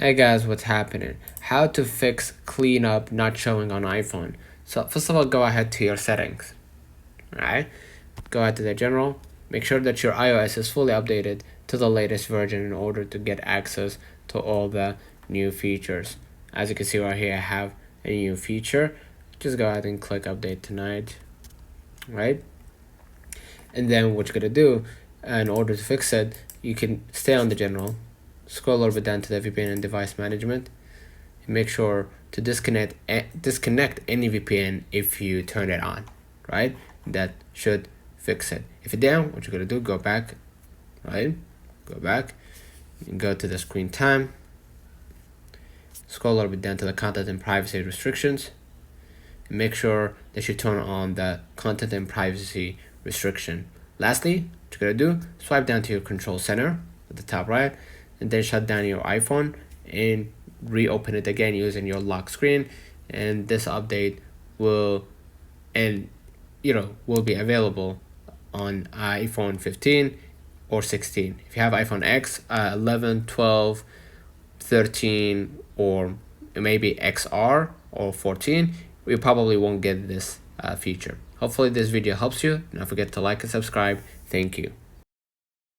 Hey guys, what's happening? How to fix cleanup not showing on iPhone. So first of all, go ahead to your settings. Alright, go ahead to the general. Make sure that your iOS is fully updated to the latest version in order to get access to all the new features. As you can see right here, I have a new feature. Just go ahead and click update tonight. Right? And then what you're gonna do, in order to fix it, you can stay on the general, scroll a little bit down to the VPN and device management, and make sure to disconnect any VPN if you turn it on. Right? That should fix it. If it's down, what you're gonna do, go back. Right? Go back. And go to the screen time. Scroll a little bit down to the content and privacy restrictions. And make sure that you turn on the content and privacy restriction. Lastly, what you're gonna do, swipe down to your control center at the top right, and then shut down your iPhone and reopen it again using your lock screen. And this update will be available on iPhone 15 or 16. If you have iPhone X, 11, 12, 13, or maybe XR or 14, you probably won't get this feature. Hopefully this video helps you. Don't forget to like and subscribe. Thank you.